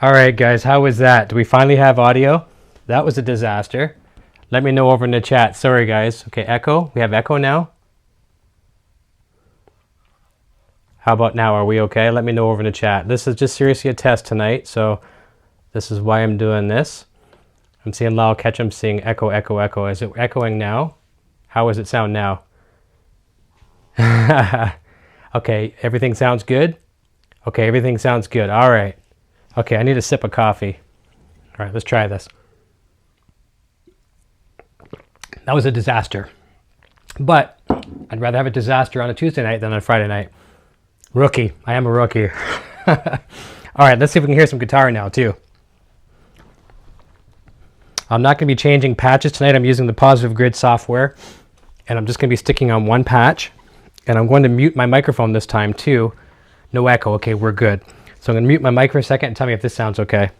All right, guys, how was that? Do we finally have audio? That was a disaster. Let me know over in the chat. Sorry, guys. Okay, echo. We have echo now. How about now? Are we okay? Let me know over in the chat. This is just seriously a test tonight, so this is why I'm doing this. I'm seeing Lyle Ketchum saying echo, echo, echo. Is it echoing now? How does it sound now? Okay, everything sounds good? Okay, everything sounds good. All right. Okay, I need a sip of coffee. All right, let's try this. That was a disaster. But I'd rather have a disaster on a Tuesday night than on a Friday night. Rookie. I am a rookie. All right, let's see if we can hear some guitar now, too. I'm not going to be changing patches tonight. I'm using the Positive Grid software. And I'm just going to be sticking on one patch. And I'm going to mute my microphone this time, too. No echo. Okay, we're good. So I'm going to mute my mic for a second and tell me if this sounds okay.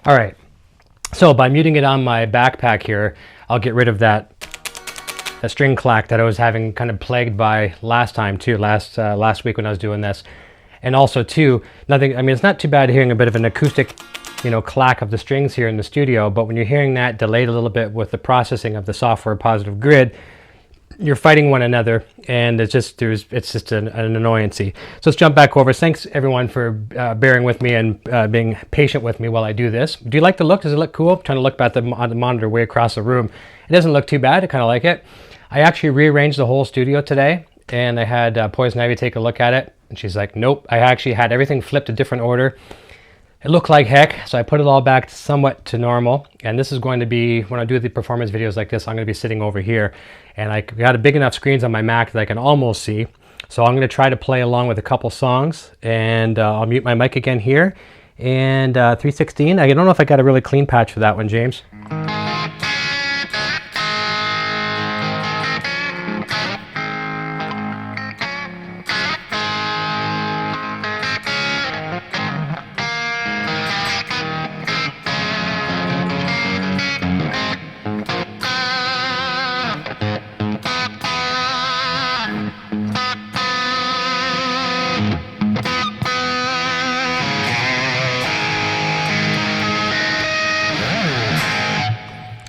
All right, so by muting it on my backpack here, I'll get rid of that string clack that I was having kind of plagued by last time too, last week when I was doing this. And also too, nothing, I mean, it's not too bad hearing a bit of an acoustic, you know, clack of the strings here in the studio, but when you're hearing that delayed a little bit with the processing of the software Positive Grid, you're fighting one another, and it's just an annoyancy. So let's jump back over. Thanks everyone for bearing with me and being patient with me while I do this. Do you like the look? Does it look cool? I'm trying to look at the monitor way across the room. It doesn't look too bad. I kind of like it. I actually rearranged the whole studio today, and I had Poison Ivy take a look at it, and she's like, nope. I actually had everything flipped a different order. It looked like heck, so I put it all back somewhat to normal. And this is going to be, when I do the performance videos like this, I'm going to be sitting over here. And I got a big enough screens on my Mac that I can almost see. So I'm going to try to play along with a couple songs. And I'll mute my mic again here. And 316, I don't know if I got a really clean patch for that one, James.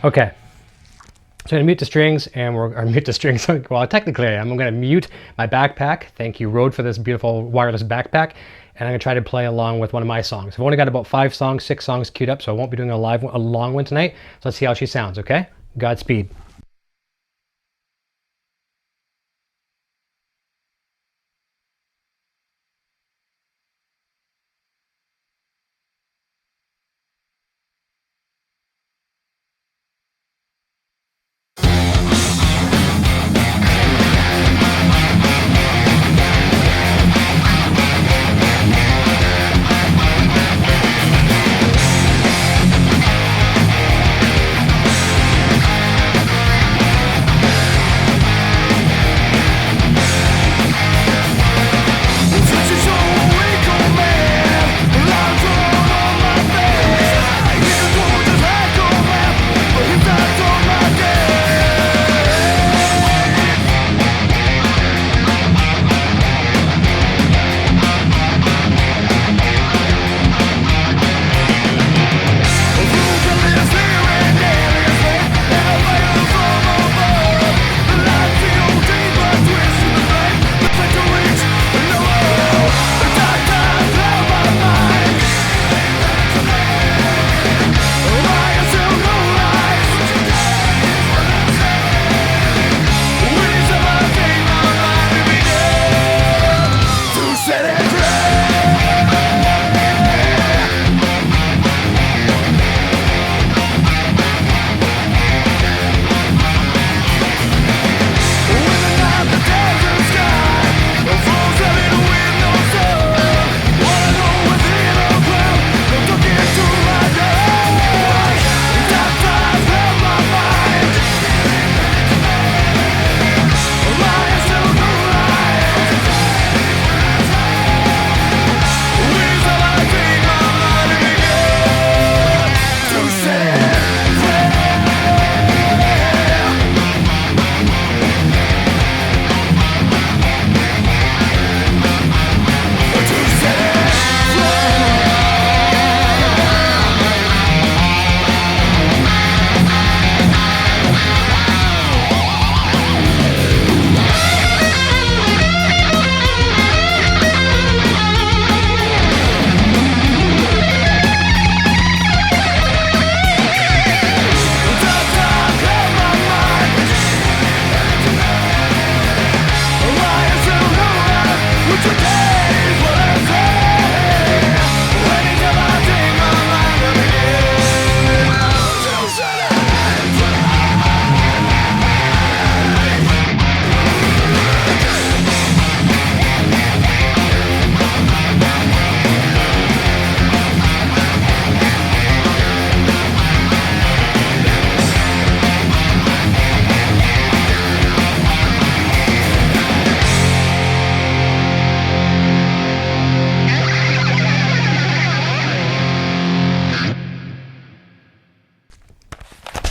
Okay, so I'm going to mute the strings, and well, technically I'm going to mute my backpack. Thank you, Rode, for this beautiful wireless backpack. And I'm going to try to play along with one of my songs. I've only got about 6 songs queued up, so I won't be doing a long one tonight. So let's see how she sounds, okay? Godspeed.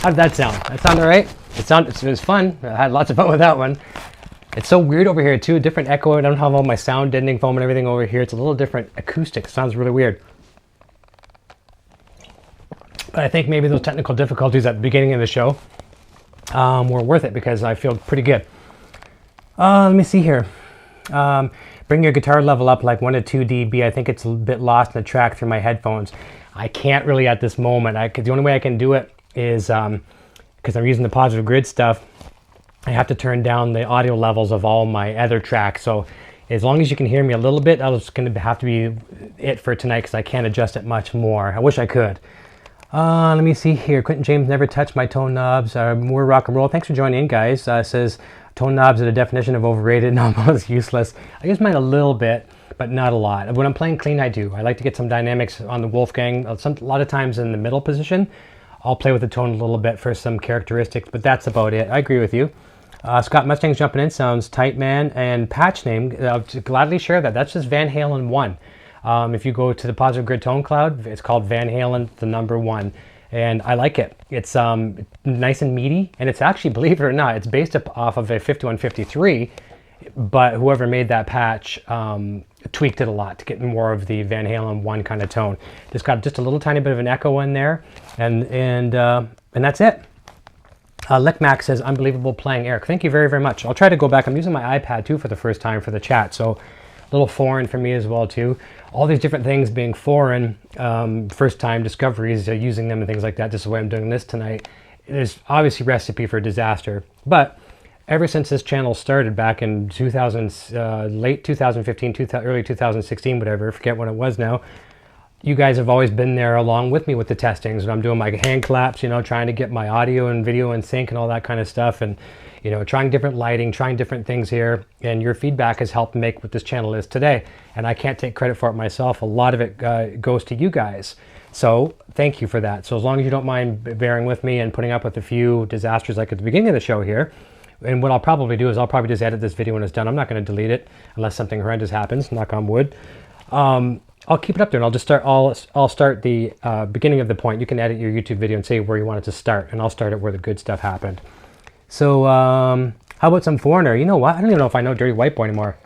How did that sound? That sound all right? It was fun. I had lots of fun with that one. It's so weird over here too. Different echo. I don't have all my sound deadening foam and everything over here. It's a little different acoustic. It sounds really weird. But I think maybe those technical difficulties at the beginning of the show were worth it because I feel pretty good. Let me see here. Bring your guitar level up like 1 to 2 dB. I think it's a bit lost in the track through my headphones. I can't really at this moment. The only way I can do it is because I'm using the Positive Grid stuff. I have to turn down the audio levels of all my other tracks. So as long as you can hear me a little bit, that's going to have to be it for tonight because I can't adjust it much more. I wish I could. Let me see here. Quentin James never touched my tone knobs. More rock and roll. Thanks for joining in, guys. Says tone knobs are the definition of overrated and almost useless. I use mine a little bit, but not a lot. When I'm playing clean, I do. I like to get some dynamics on the Wolfgang. A lot of times in the middle position, I'll play with the tone a little bit for some characteristics, but that's about it. I agree with you. Scott Mustang's jumping in. Sounds tight, man. And patch name, I'll gladly share that. That's just Van Halen 1. If you go to the Positive Grid Tone Cloud, it's called Van Halen, the number 1. And I like it. It's nice and meaty, and it's actually, believe it or not, it's based off of a 5153, but whoever made that patch tweaked it a lot to get more of the Van Halen 1 kind of tone. It's got just a little tiny bit of an echo in there, and that's it. Lekmac says, unbelievable playing, Eric. Thank you very, very much. I'll try to go back. I'm using my iPad too for the first time for the chat, so a little foreign for me as well too. All these different things being foreign, first time discoveries, using them and things like that. This is why I'm doing this tonight. There's obviously recipe for disaster, but ever since this channel started back in late 2015, early 2016, whatever, forget what it was now, you guys have always been there along with me with the testings. And I'm doing my hand claps, trying to get my audio and video in sync and all that kind of stuff. And, trying different lighting, trying different things here. And your feedback has helped make what this channel is today. And I can't take credit for it myself. A lot of it goes to you guys. So thank you for that. So as long as you don't mind bearing with me and putting up with a few disasters like at the beginning of the show here, and what I'll probably do is I'll probably just edit this video when it's done. I'm not going to delete it unless something horrendous happens, knock on wood. I'll keep it up there and I'll just start, I'll start the beginning of the point. You can edit your YouTube video and say where you want it to start, and I'll start it where the good stuff happened. So how about some Foreigner? You know what? I don't even know if I know Dirty White Boy anymore.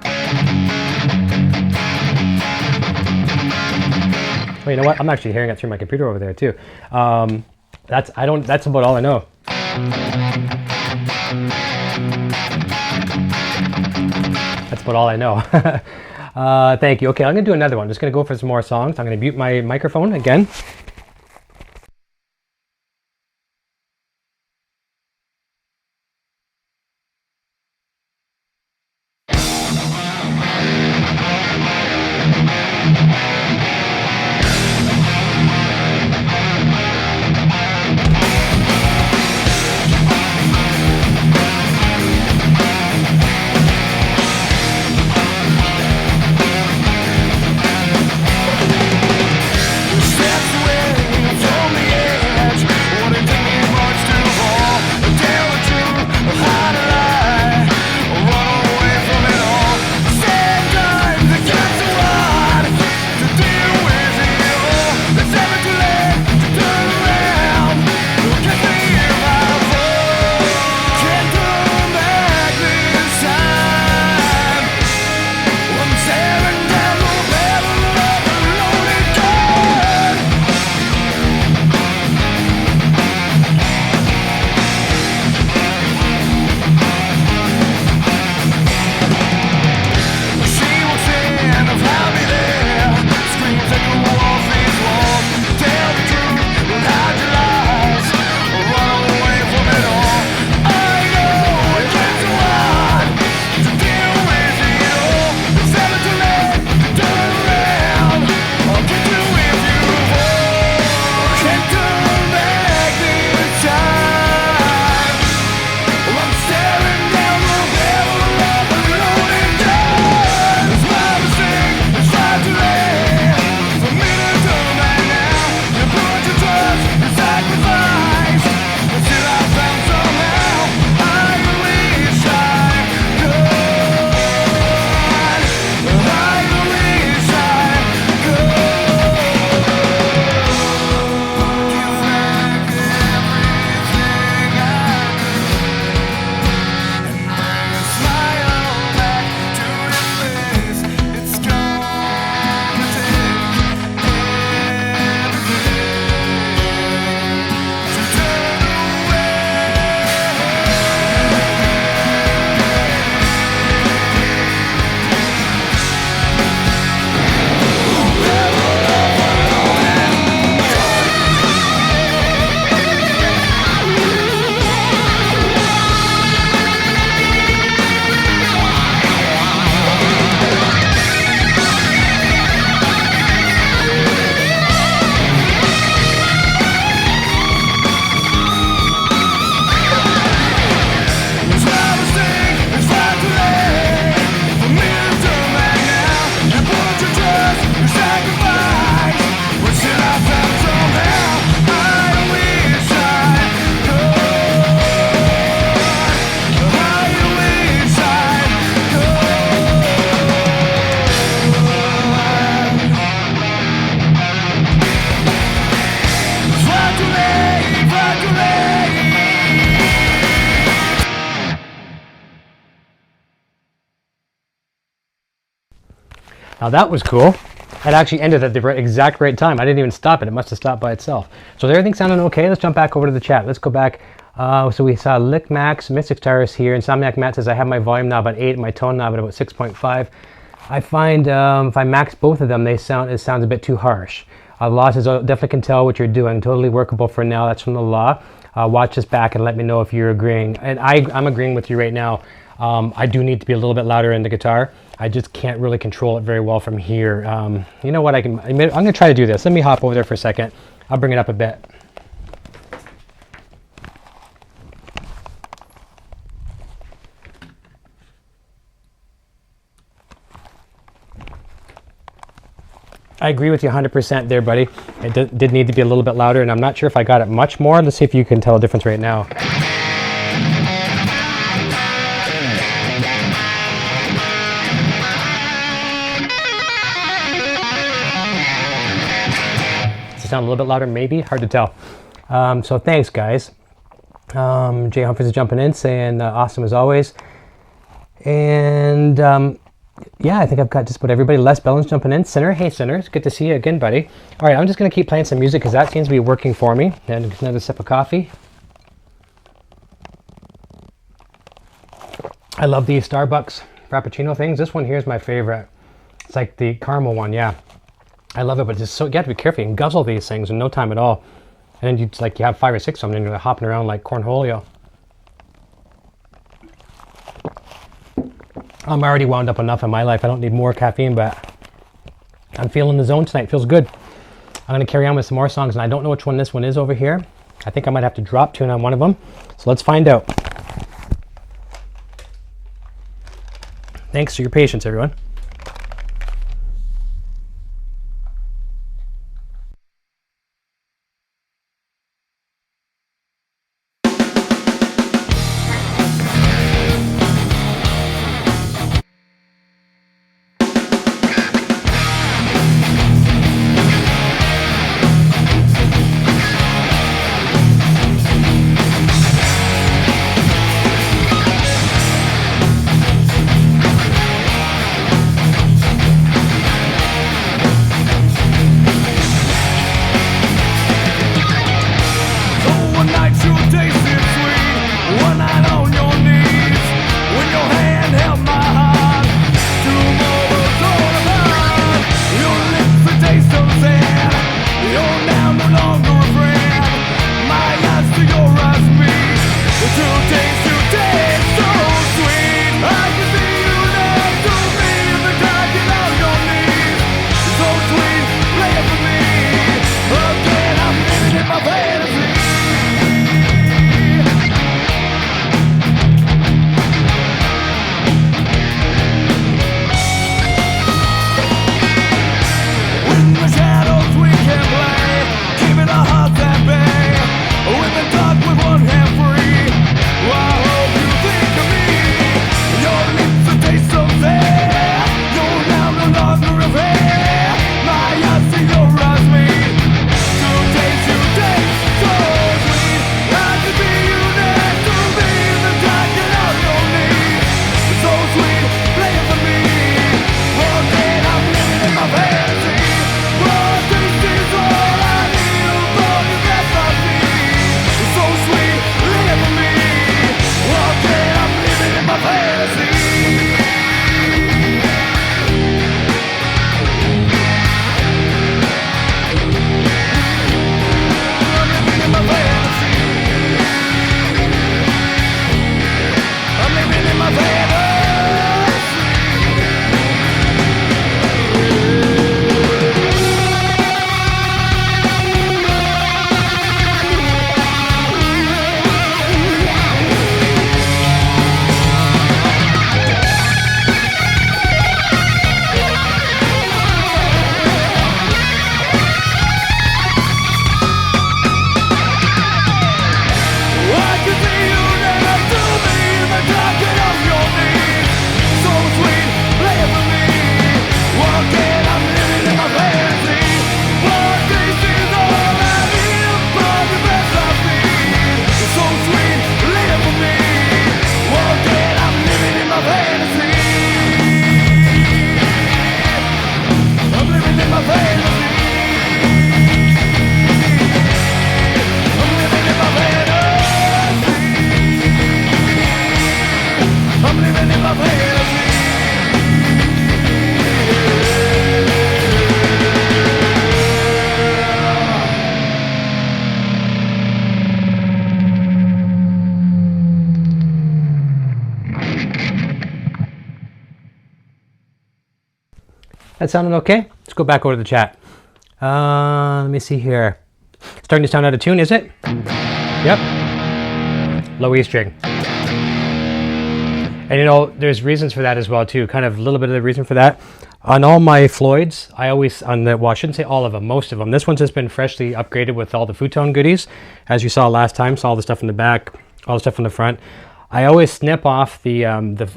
Well, you know what? I'm actually hearing it through my computer over there too. That's about all I know. That's about all I know. Thank you. Okay, I'm going to do another one. I'm just going to go for some more songs. I'm going to mute my microphone again. Steps away. Now that was cool. It actually ended at the exact right time. I didn't even stop it. It must have stopped by itself. So is everything sounding okay? Let's jump back over to the chat. Let's go back. So we saw Lick Max, Mystic Stars here. Insomniac Matt says, I have my volume now about 8, my tone now about 6.5. I find if I max both of them, it sounds a bit too harsh. Law says, oh, definitely can tell what you're doing. Totally workable for now. That's from the Law. Watch this back and let me know if you're agreeing. And I'm agreeing with you right now. I do need to be a little bit louder in the guitar. I just can't really control it very well from here. You know what? I'm going to try to do this. Let me hop over there for a second. I'll bring it up a bit. I agree with you 100% there, buddy. It did need to be a little bit louder, and I'm not sure if I got it much more. Let's see if you can tell a difference right now. Does it sound a little bit louder? Maybe. Hard to tell. So thanks, guys. Jay Humphries is jumping in, saying awesome as always. And... yeah, I think I've got just about everybody. Les Bellins jumping in. Sinner, hey Sinner, it's good to see you again, buddy. All right, I'm just going to keep playing some music because that seems to be working for me. And another sip of coffee. I love these Starbucks Frappuccino things. This one here is my favorite. It's like the caramel one, yeah. I love it, but it's so, you have to be careful. You can guzzle these things in no time at all. And then you have 5 or 6 of them and you're hopping around like cornholio. I'm already wound up enough in my life. I don't need more caffeine, but I'm feeling the zone tonight. It feels good. I'm going to carry on with some more songs, and I don't know which one this one is over here. I think I might have to drop tune on one of them. So let's find out. Thanks for your patience, everyone. That sounded okay? Let's go back over to the chat. Let me see here. Starting to sound out of tune, is it? Yep. Low E string. And you know, there's reasons for that as well too. Kind of a little bit of the reason for that. On all my Floyds, I always, well, I shouldn't say all of them, most of them. This one's just been freshly upgraded with all the futon goodies. As you saw last time, saw all the stuff in the back, all the stuff in the front. I always snip off the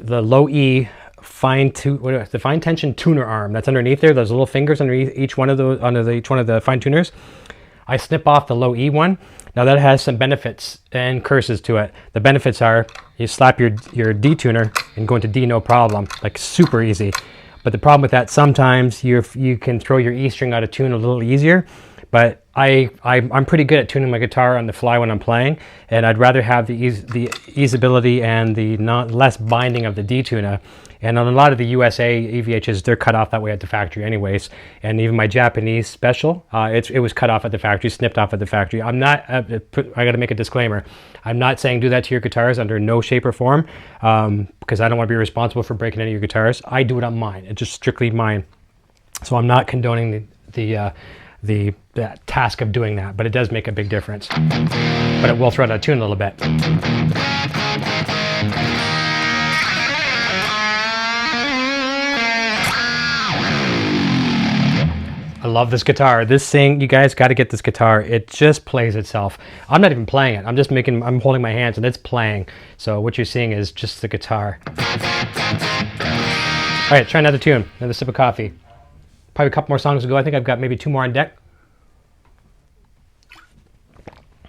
low E fine tension tuner arm that's underneath there. Those little fingers underneath each one of those, each one of the fine tuners. I snip off the low E one. Now that has some benefits and curses to it. The benefits are you slap your D tuner and go into D no problem, like super easy. But the problem with that, sometimes you can throw your E string out of tune a little easier. But I'm pretty good at tuning my guitar on the fly when I'm playing, and I'd rather have the easeability and the less binding of the D tuner. And on a lot of the USA EVHs, they're cut off that way at the factory anyways. And even my Japanese special, it was cut off at the factory, snipped off at the factory. I'm not, I got to make a disclaimer. I'm not saying do that to your guitars under no shape or form, because I don't want to be responsible for breaking any of your guitars. I do it on mine. It's just strictly mine. So I'm not condoning the task of doing that, but it does make a big difference. But it will throw it out of tune a little bit. I love this guitar. This thing, you guys got to get this guitar. It just plays itself. I'm not even playing it. I'm holding my hands and it's playing. So what you're seeing is just the guitar. All right, try another tune. Another sip of coffee. Probably a couple more songs to go. I think I've got maybe 2 more on deck.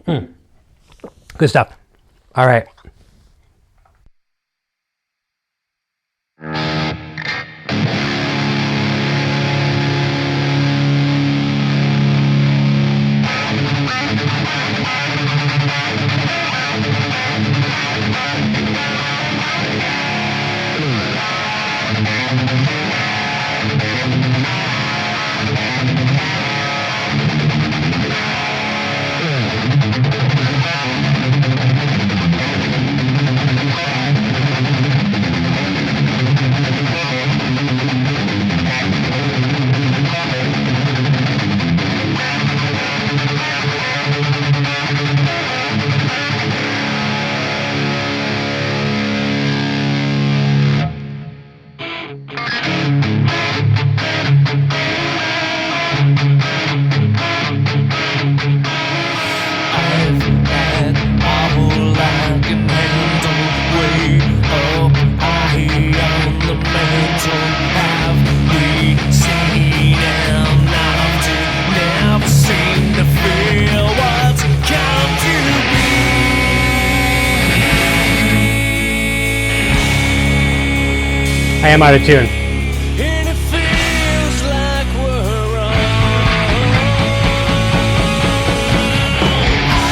Good stuff. All right. I am out of tune. And it feels like we're on. I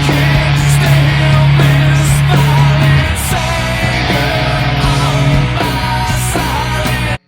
can't stand this violent savior on my side.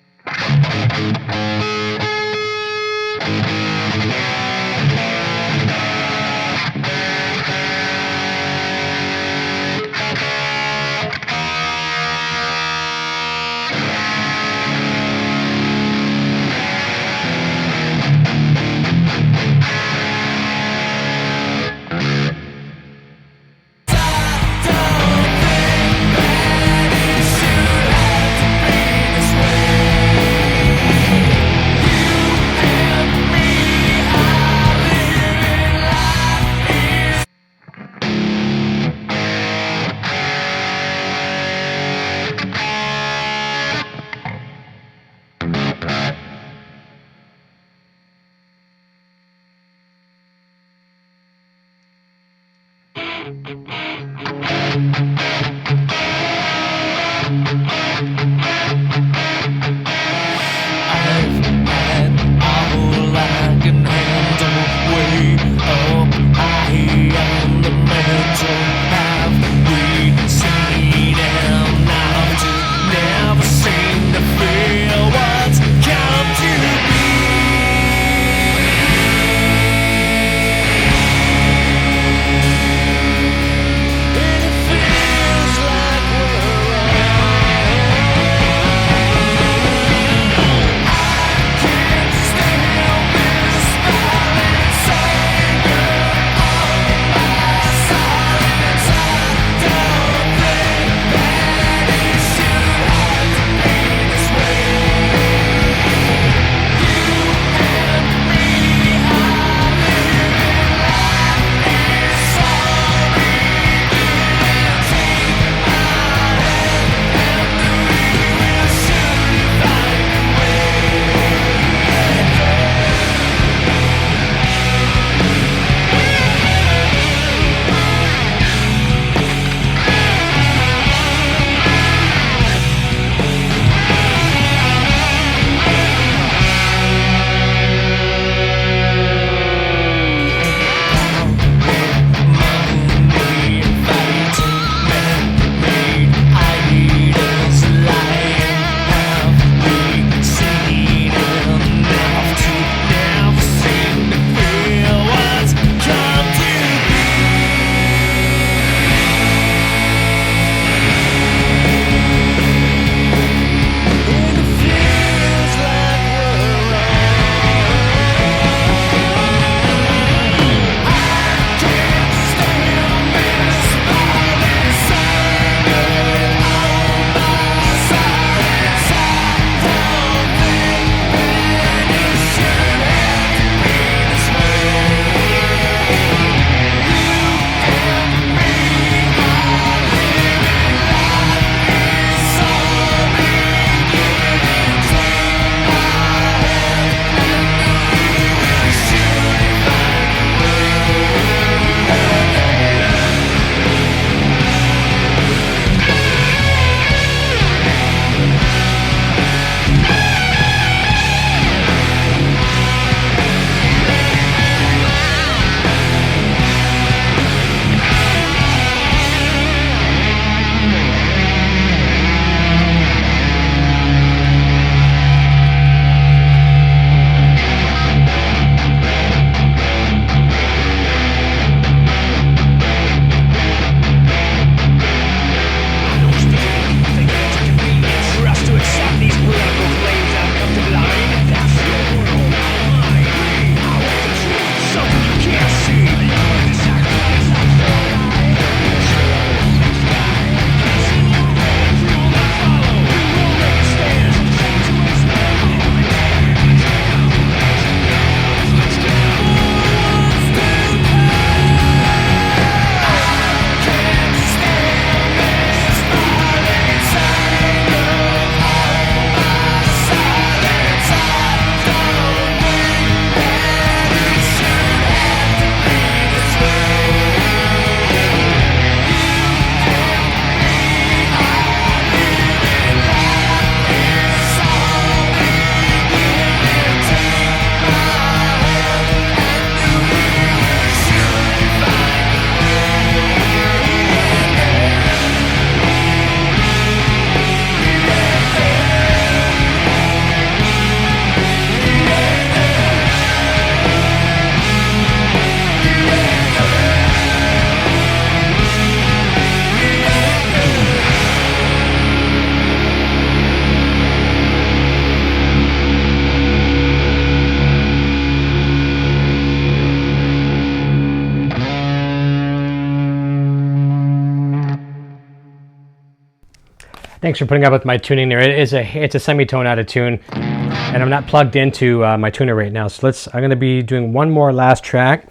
Thanks for putting up with my tuning there. It's a semitone out of tune, and I'm not plugged into my tuner right now. So I'm gonna be doing one more last track.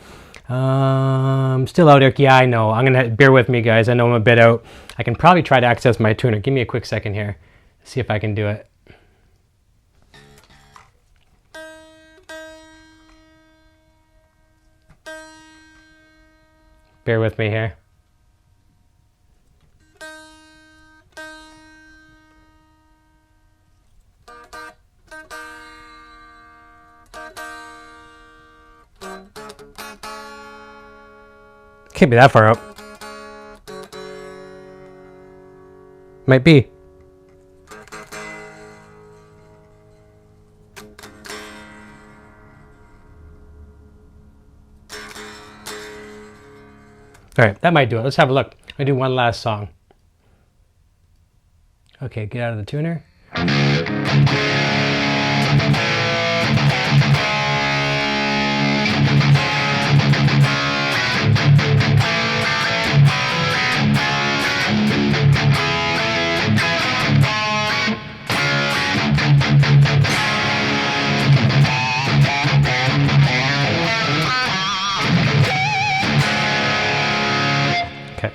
Still out there. Yeah, I know. I'm gonna bear with me, guys. I know I'm a bit out. I can probably try to access my tuner. Give me a quick second here. See if I can do it. Bear with me here. Can't be that far out. Might be. All right, that might do it. Let's have a look. I'm gonna do one last song. Okay, get out of the tuner. Okay.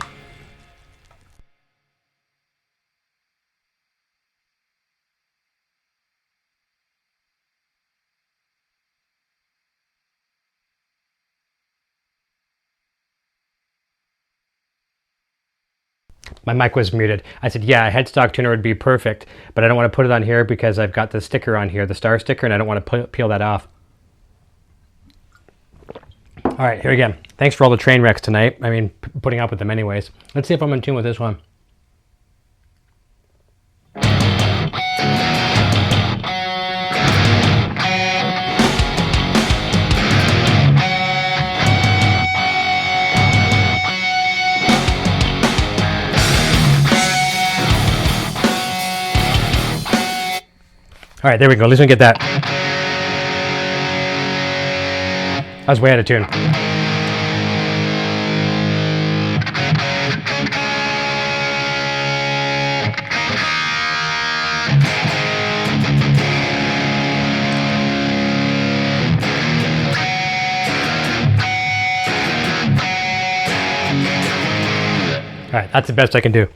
My mic was muted. I said, yeah, a headstock tuner would be perfect, but I don't want to put it on here because I've got the sticker on here, the star sticker, and I don't want to peel that off. All right, here again. Thanks for all the train wrecks tonight. I mean, putting up with them anyways. Let's see if I'm in tune with this one. All right, there we go. At least we get that. I was way out of tune. All right, that's the best I can do.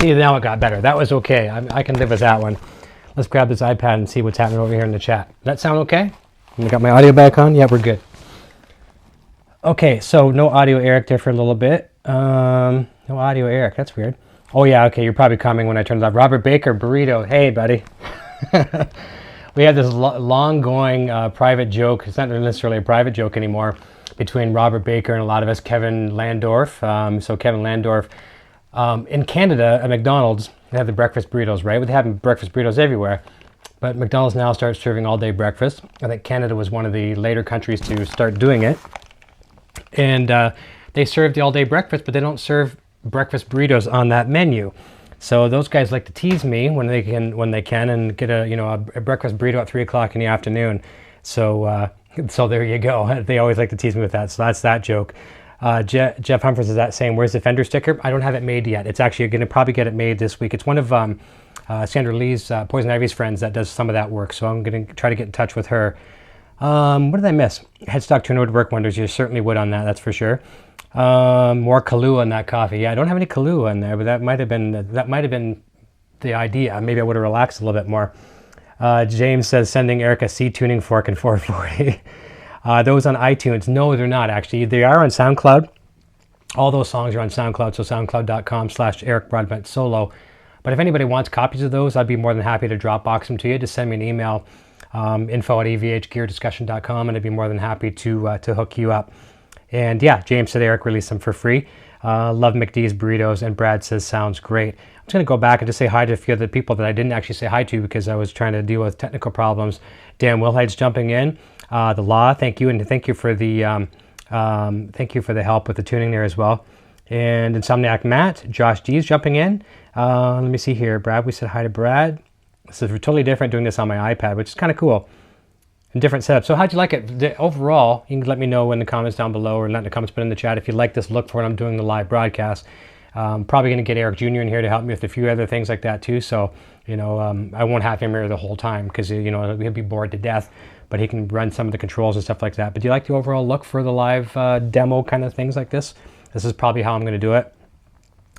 See, now it got better. That was okay. I can live with that one. Let's grab this iPad and see what's happening over here in the chat. Does that sound okay? I got my audio back on. Yeah, we're good. Okay, so no audio Eric there for a little bit. No audio Eric. That's weird. Oh yeah, okay. You're probably coming when I turn it off. Robert Baker, burrito. Hey, buddy. We had this long-going private joke. It's not necessarily a private joke anymore between Robert Baker and a lot of us. Kevin Landorf. So Kevin Landorf. In Canada, at McDonald's, they have the breakfast burritos, right? They have breakfast burritos everywhere. But McDonald's now starts serving all-day breakfast. I think Canada was one of the later countries to start doing it. And they serve the all-day breakfast, but they don't serve breakfast burritos on that menu. So those guys like to tease me when they can and get a breakfast burrito at 3 o'clock in the afternoon. So there you go. They always like to tease me with that. So that's that joke. Jeff Humphries is saying, where's the fender sticker? I don't have it made yet. It's actually going to probably get it made this week. It's one of Sandra Lee's, Poison Ivy's friends that does some of that work. So I'm going to try to get in touch with her. What did I miss? Headstock turner would work wonders. You certainly would on that, that's for sure. More Kahlua in that coffee. Yeah, I don't have any Kahlua in there, but that might have been the idea. Maybe I would have relaxed a little bit more. James says, sending Eric a C tuning fork in 440. Those on iTunes. No, they're not actually. They are on SoundCloud. All those songs are on SoundCloud, so soundcloud.com/Eric Broadbent Solo. But if anybody wants copies of those, I'd be more than happy to Dropbox them to you. Just send me an email, info@evhgeardiscussion.com, and I'd be more than happy to hook you up. And yeah, James said Eric released them for free. Love McDee's burritos, and Brad says sounds great. I'm just going to go back and just say hi to a few of the people that I didn't actually say hi to because I was trying to deal with technical problems. Dan Wilhide's jumping in. The Law, thank you, and thank you for the help with the tuning there as well. And Insomniac Matt, Josh D's jumping in. Let me see here, Brad. We said hi to Brad. This is totally different doing this on my iPad, which is kind of cool. And different setup. So how'd you like it? Overall, you can let me know in the comments down below, or not in the comments, but in the chat. If you like this look for when I'm doing the live broadcast, probably going to get Eric Jr. in here to help me with a few other things like that too. So I won't have him here the whole time because he'll be bored to death. But he can run some of the controls and stuff like that. But do you like the overall look for the live demo kind of things like this? This is probably how I'm going to do it.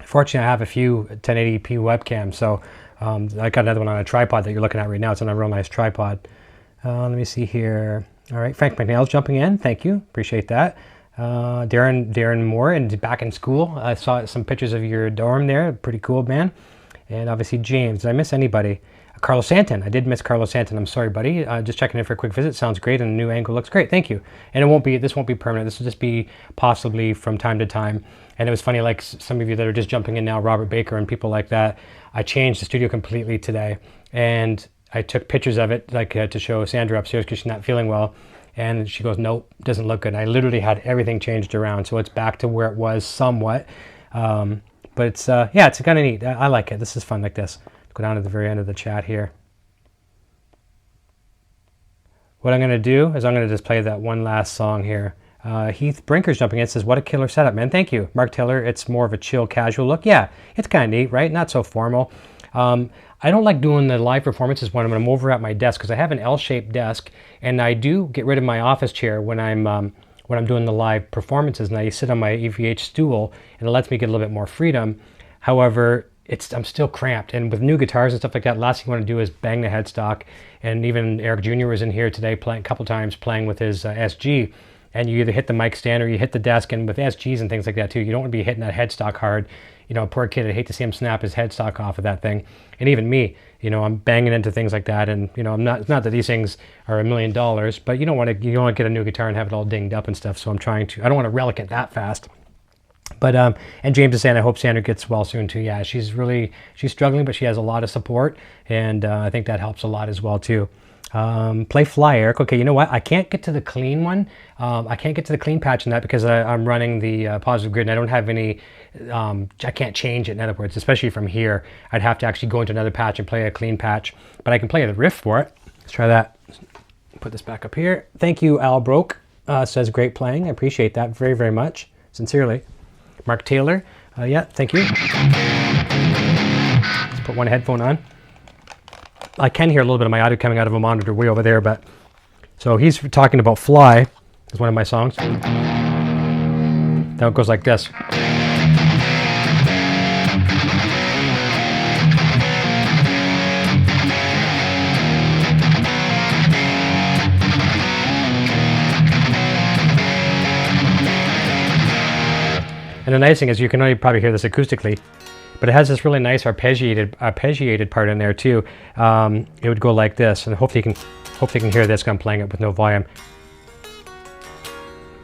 Fortunately, I have a few 1080p webcams, so I got another one on a tripod that you're looking at right now. It's on a real nice tripod. Let me see here. All right, Frank McNeil's jumping in. Thank you. Appreciate that. Darren Moore, and back in school. I saw some pictures of your dorm there. Pretty cool, man. And obviously James. Did I miss anybody? Carlo Santin. I did miss Carlo Santin. I'm sorry, buddy. Just checking in for a quick visit. Sounds great, and the new angle looks great. Thank you. And this won't be permanent. This will just be possibly from time to time. And it was funny, like some of you that are just jumping in now, Robert Baker and people like that. I changed the studio completely today, and I took pictures of it, like to show Sandra upstairs because she's not feeling well. And she goes, nope, doesn't look good. And I literally had everything changed around, so it's back to where it was somewhat. But it's yeah, it's kind of neat. I like it. This is fun like this. Go down to the very end of the chat here. What I'm going to do is I'm going to just play that one last song here. Heath Brinker's jumping in, says, what a killer setup, man. Thank you. Mark Taylor, it's more of a chill, casual look. Yeah, it's kind of neat, right? Not so formal. I don't like doing the live performances when I'm over at my desk because I have an L-shaped desk, and I do get rid of my office chair when I'm doing the live performances, and I sit on my EVH stool, and it lets me get a little bit more freedom. However, I'm still cramped, and with new guitars and stuff like that, last thing you want to do is bang the headstock. And even Eric Jr. was in here today playing a couple times, playing with his SG, and you either hit the mic stand or you hit the desk. And with SGs and things like that too, you don't want to be hitting that headstock hard. Poor kid, I'd hate to see him snap his headstock off of that thing. And even me, I'm banging into things like that, and I'm not. It's not that these things are $1 million, but you don't want to get a new guitar and have it all dinged up and stuff. So I don't want to relic it that fast. But and James is saying, I hope Sandra gets well soon too. Yeah, she's struggling, but she has a lot of support, and I think that helps a lot as well too. Play Fly, Eric. Okay, you know what? I can't get to the clean one. I can't get to the clean patch in that because I'm running the positive grid, and I don't have any. I can't change it. In other words, especially from here, I'd have to actually go into another patch and play a clean patch. But I can play the riff for it. Let's try that. Put this back up here. Thank you, Al Broke. Says great playing. I appreciate that very, very much. Sincerely. Mark Taylor, yeah, thank you. Let's put one headphone on. I can hear a little bit of my audio coming out of a monitor way over there, but so he's talking about Fly is one of my songs. That goes like this. And the nice thing is you can only probably hear this acoustically, but it has this really nice arpeggiated part in there too. It would go like this, and hopefully you can hear this because I'm playing it with no volume.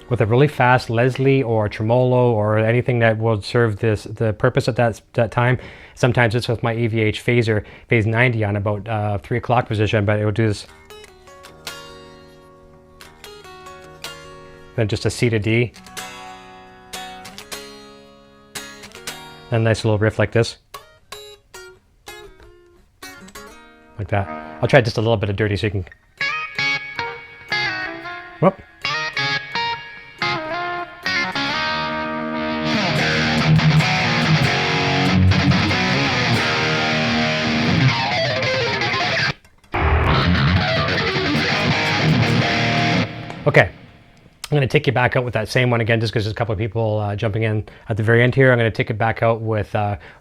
With a really fast Leslie or tremolo or anything that will serve the purpose at that time. Sometimes it's with my EVH phaser, phase 90 on about 3 o'clock position, but it will do this. Then just a C to D. And a nice little riff like this. Like that. I'll try just a little bit of dirty so you can... Whoop. Okay, I'm going to take you back out with that same one again, just because there's a couple of people jumping in at the very end here. I'm going to take it back out with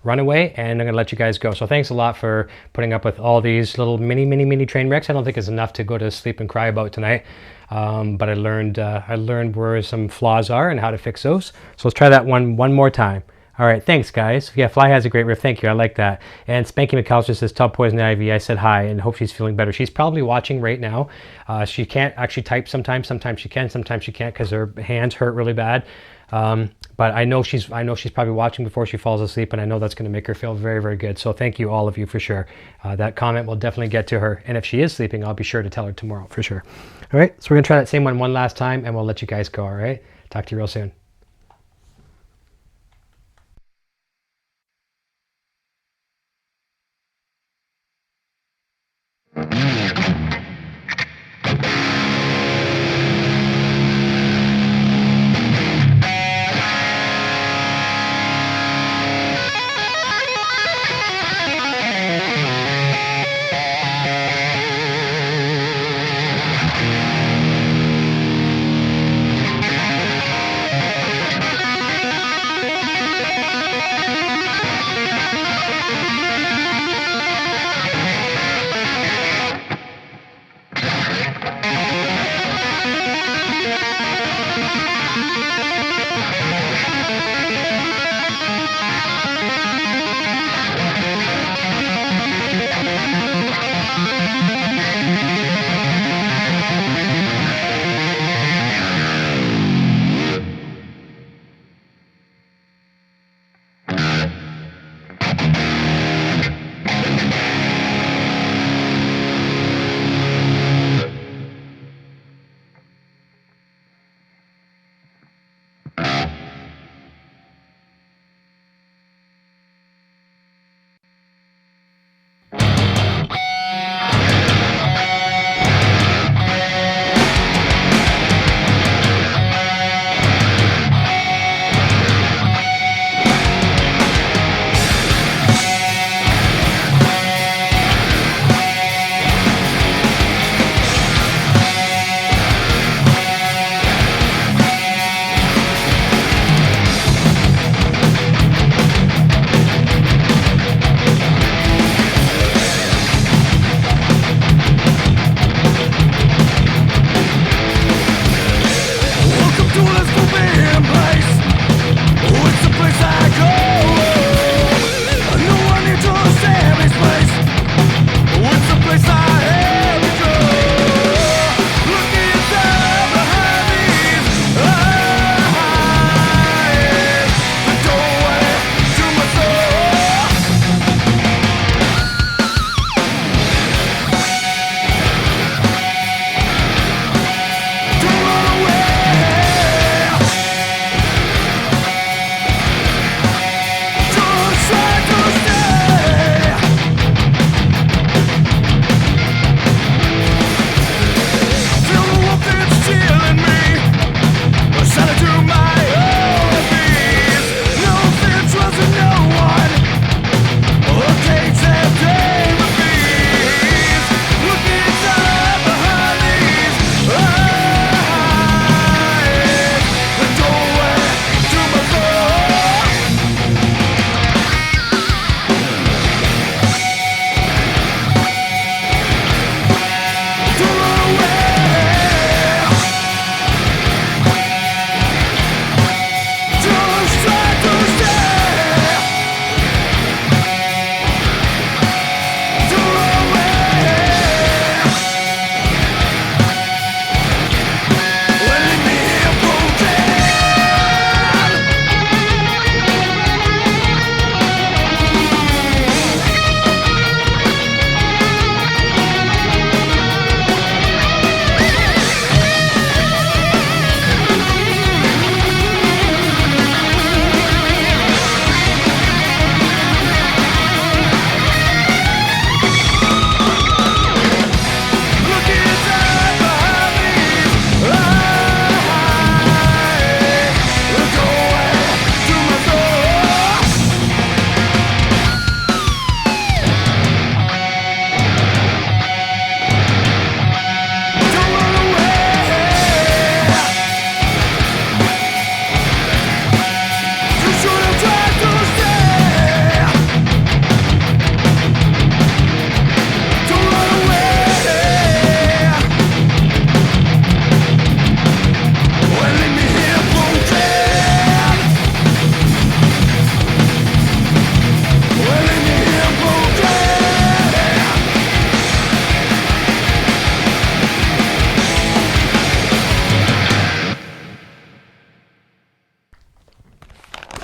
Runaway, and I'm going to let you guys go. So thanks a lot for putting up with all these little mini train wrecks. I don't think it's enough to go to sleep and cry about tonight, but I learned where some flaws are and how to fix those. So let's try that one more time. All right, thanks guys. Yeah, Fly has a great riff. Thank you. I like that. And Spanky McAllister says, "Tub Poison Ivy." I said hi and hope she's feeling better. She's probably watching right now. She can't actually type sometimes. Sometimes she can. Sometimes she can't because her hands hurt really bad. But I know she's probably watching before she falls asleep, and I know that's going to make her feel very, very good. So thank you, all of you, for sure. That comment will definitely get to her. And if she is sleeping, I'll be sure to tell her tomorrow for sure. All right, so we're going to try that same one last time, and we'll let you guys go. All right, talk to you real soon.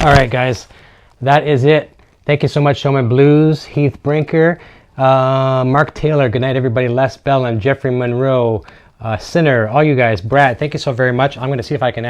All right, guys, that is it. Thank you so much, Showman Blues, Heath Brinker, Mark Taylor. Good night, everybody. Les Bellin, Jeffrey Monroe, Sinner, all you guys. Brad, thank you so very much. I'm going to see if I can